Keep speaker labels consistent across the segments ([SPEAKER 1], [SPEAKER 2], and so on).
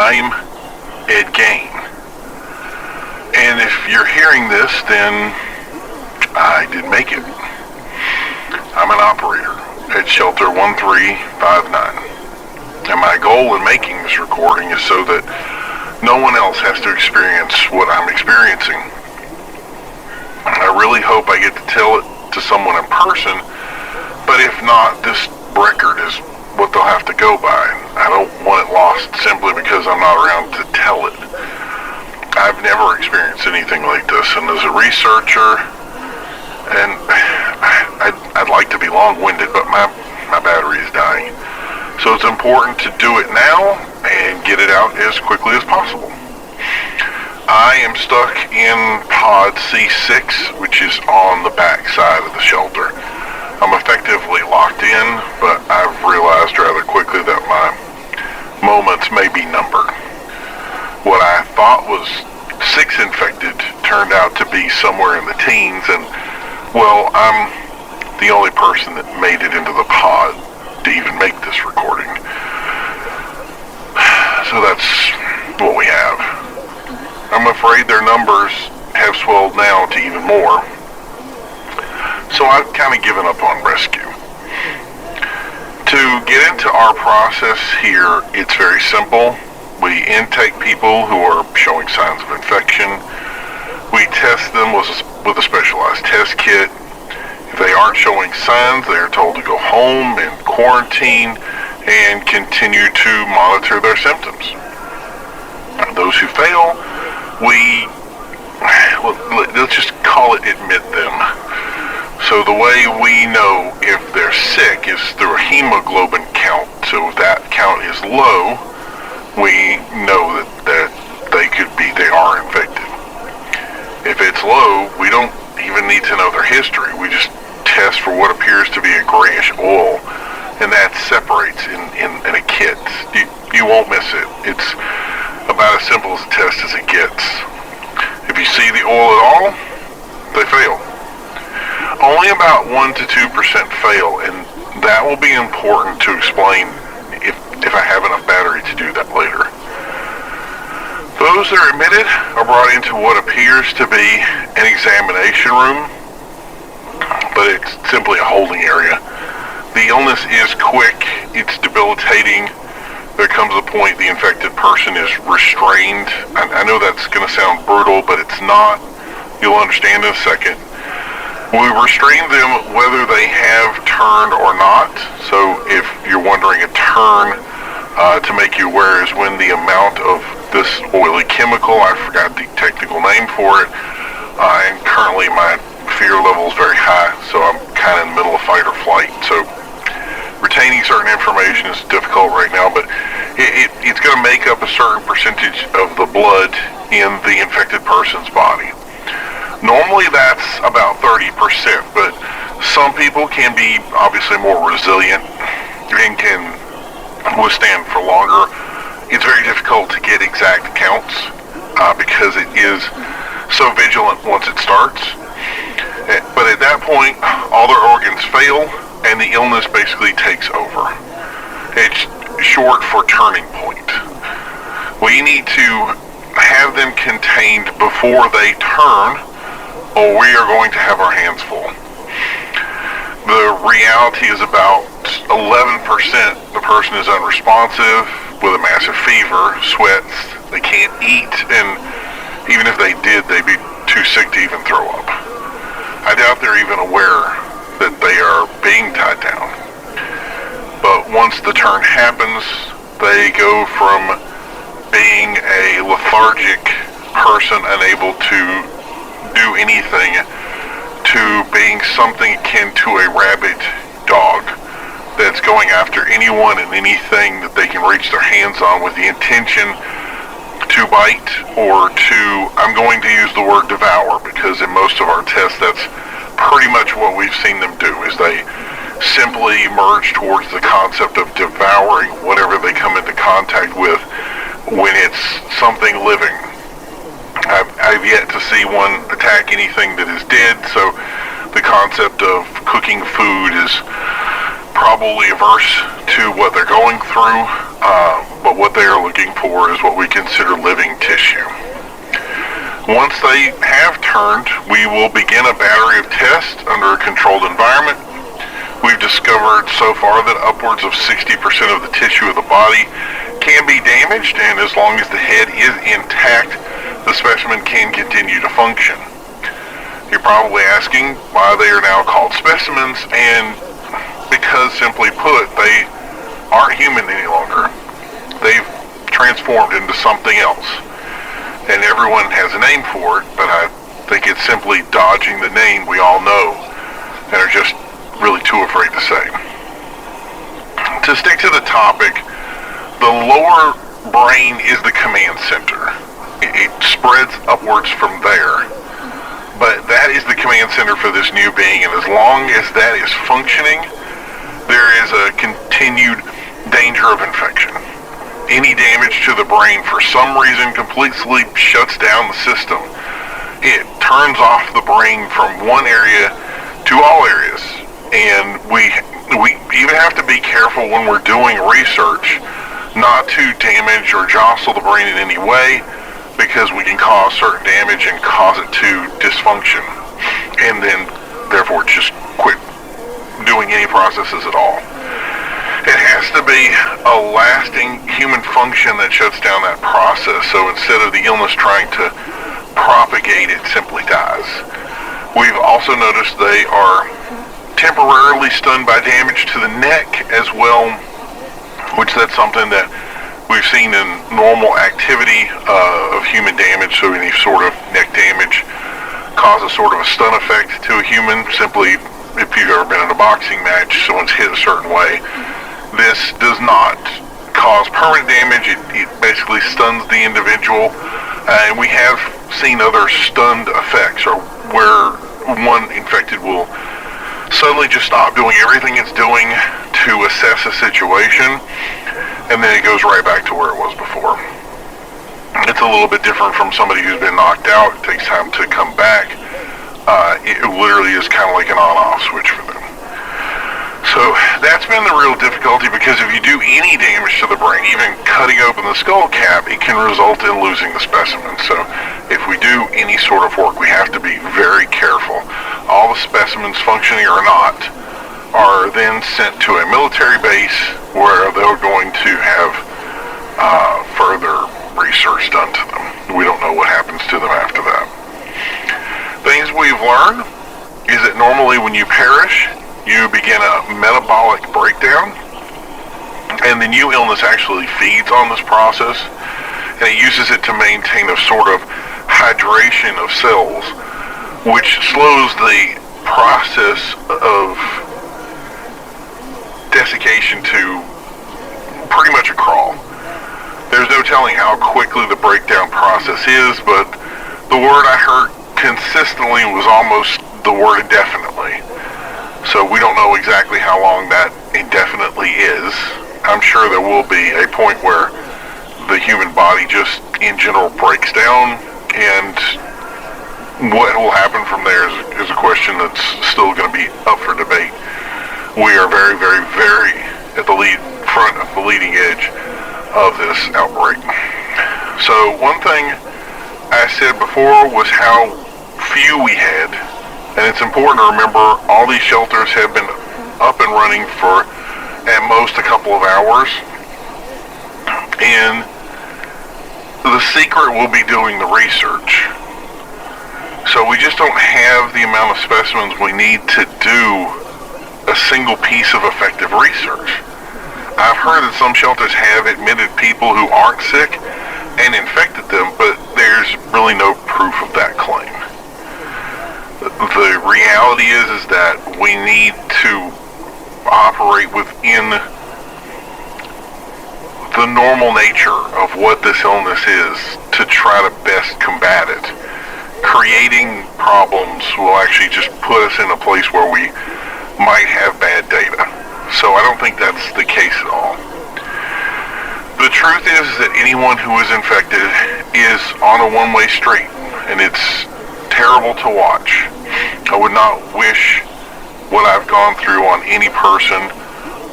[SPEAKER 1] I'm Ed Gaine. And if you're hearing this, then I did make it. I'm an operator at Shelter 1359. And my goal in making this recording is so that no one else has to experience what I'm experiencing. I really hope I get to tell it to someone in person, but if not, this record is what they'll have to go by. I don't want it lost simply because I'm not around to tell it. I've never experienced anything like this, and as a researcher, and I'd like to be long-winded, but my battery is dying. So it's important to do it now and get it out as quickly as possible. I am stuck in pod C6, which is on the back side of the shelter. I'm effectively locked in, but I've realized rather quickly that my moments may be numbered. What I thought was 6 infected turned out to be somewhere in the teens, and well, I'm the only person that made it into the pod to even make this recording. So that's what we have. I'm afraid their numbers have swelled now to even more. So I've kind of given up on rescue. To get into our process here, it's very simple. We intake people who are showing signs of infection. We test them with a specialized test kit. If they aren't showing signs, they are told to go home and quarantine and continue to monitor their symptoms. Those who fail, let's just call it admit them. So the way we know if they're sick is through a hemoglobin count. So if that count is low, we know that they are infected. If it's low, we don't even need to know their history. We just test for what appears to be a grayish oil, and that separates in a kit. You won't miss it. It's about as simple as a test as it gets. If you see the oil at all, they fail. Only about 1 to 2% fail, and that will be important to explain if I have enough battery to do that later. Those that are admitted are brought into what appears to be an examination room, but it's simply a holding area. The illness is quick, it's debilitating. There comes a point the infected person is restrained. I know that's going to sound brutal, but it's not. You'll understand in a second. We restrain them whether they have turned or not. So if you're wondering, a turn, to make you aware, is when the amount of this oily chemical, I forgot the technical name for it, and currently my fear level is very high, so I'm kind of in the middle of fight or flight. So retaining certain information is difficult right now, but it's going to make up a certain percentage of the blood in the infected person's body. Normally that's about 30%, but some people can be obviously more resilient and can withstand for longer. It's very difficult to get exact counts because it is so vigilant once it starts. But at that point, all their organs fail and the illness basically takes over. It's short for turning point. We need to have them contained before they turn, or we are going to have our hands full. The reality is about 11% the person is unresponsive with a massive fever, sweats, they can't eat, and even if they did, they'd be too sick to even throw up. I doubt they're even aware that they are being tied down. But once the turn happens, they go from being a lethargic person unable to do anything to being something akin to a rabid dog that's going after anyone and anything that they can reach their hands on with the intention to bite or to, I'm going to use the word devour, because in most of our tests that's pretty much what we've seen them do, is they simply merge towards the concept of devouring whatever they come into contact with when it's something living. I've yet to see one attack anything that is dead, so the concept of cooking food is probably averse to what they're going through. but what they are looking for is what we consider living tissue. Once they have turned, we will begin a battery of tests under a controlled environment. We've discovered so far that upwards of 60% of the tissue of the body can be damaged, and as long as the head is intact, the specimen can continue to function. You're probably asking why they are now called specimens, and because, simply put, they aren't human any longer. They've transformed into something else. And everyone has a name for it, but I think it's simply dodging the name we all know and are just really too afraid to say. To stick to the topic, the lower brain is the command center. It spreads upwards from there. But that is the command center for this new being, and as long as that is functioning, there is a continued danger of infection. Any damage to the brain for some reason completely shuts down the system. It turns off the brain from one area to all areas. And we even have to be careful when we're doing research not to damage or jostle the brain in any way, because we can cause certain damage and cause it to dysfunction. And then, therefore, just quit doing any processes at all. It has to be a lasting human function that shuts down that process, so instead of the illness trying to propagate, it simply dies. We've also noticed they are temporarily stunned by damage to the neck as well, which that's something that we've seen in normal activity of human damage, so any sort of neck damage causes sort of a stun effect to a human. Simply, if you've ever been in a boxing match, someone's hit a certain way. This does not cause permanent damage. It basically stuns the individual, and we have seen other stunned effects, or where one infected will suddenly just stop doing everything it's doing to assess a situation, and then it goes right back to where it was before. It's a little bit different from somebody who's been knocked out. It takes time to come back. It literally is kind of like an on-off switch for them. So that's been the real difficulty, because if you do any damage to the brain, even cutting open the skull cap, it can result in losing the specimen. So if we do any sort of work, we have to be very careful. All the specimens, functioning or not, are then sent to a military base where they're going to have further research done to them. We don't know what happens to them after that. Things we've learned is that normally when you perish, you begin a metabolic breakdown, and the new illness actually feeds on this process, and it uses it to maintain a sort of hydration of cells, which slows the process of desiccation to pretty much a crawl. There's no telling how quickly the breakdown process is, but the word I heard consistently was almost the word indefinitely. So we don't know exactly how long that indefinitely is. I'm sure there will be a point where the human body just in general breaks down, and what will happen from there is a question that's still going to be up for debate. We are very, very, very at the front of the leading edge of this outbreak. So one thing I said before was how few we had. And it's important to remember all these shelters have been up and running for at most a couple of hours. And the secret will be doing the research. So we just don't have the amount of specimens we need to do a single piece of effective research. I've heard that some shelters have admitted people who aren't sick and infected them, but there's really no proof of that claim. The reality is that we need to operate within the normal nature of what this illness is to try to best combat it. Creating problems will actually just put us in a place where we might have bad data. So I don't think that's the case at all. The truth is that anyone who is infected is on a one-way street, and it's terrible to watch. I would not wish what I've gone through on any person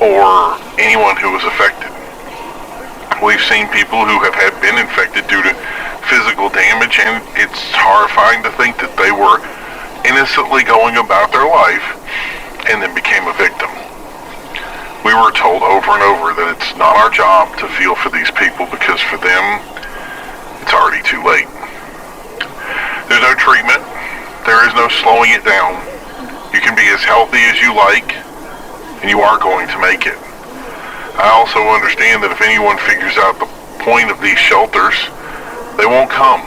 [SPEAKER 1] or anyone who was affected. We've seen people who have been infected due to physical damage, and it's horrifying to think that they were innocently going about their life and then became a victim. We were told over and over that it's not our job to feel for these people because for them, it's already too late. There's no treatment. There is no slowing it down. You can be as healthy as you like, and you are going to make it. I also understand that if anyone figures out the point of these shelters, they won't come.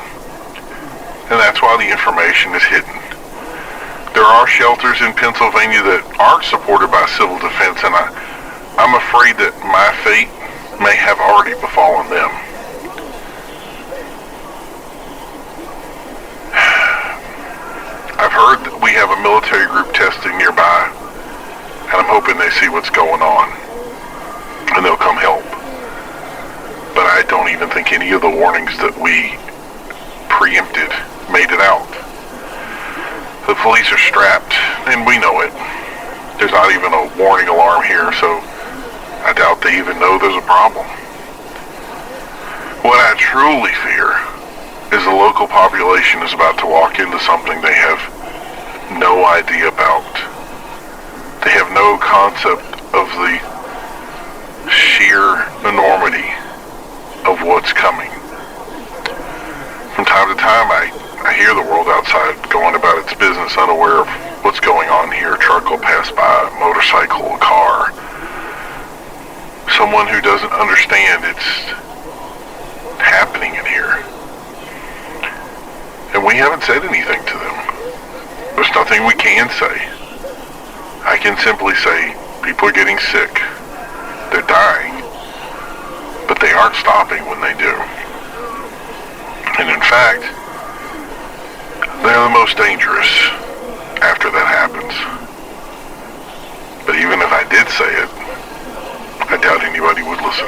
[SPEAKER 1] And that's why the information is hidden. There are shelters in Pennsylvania that aren't supported by civil defense, and I'm afraid that my fate may have already befallen them. I've heard that we have a military group testing nearby, and I'm hoping they see what's going on, and they'll come help. But I don't even think any of the warnings that we preempted made it out. The police are strapped, and we know it. There's not even a warning alarm here, so I doubt they even know there's a problem. What I truly fear is the local population is about to walk into something they have no idea about. They have no concept of the sheer enormity of what's coming. From time to time, I hear the world outside going about its business, unaware of what's going on here. A truck will pass by, a motorcycle, a car. Someone who doesn't understand it's happening in here. And we haven't said anything to them. There's nothing we can say. I can simply say, people are getting sick. They're dying. But they aren't stopping when they do. And in fact, they're the most dangerous after that happens. But even if I did say it, I doubt anybody would listen.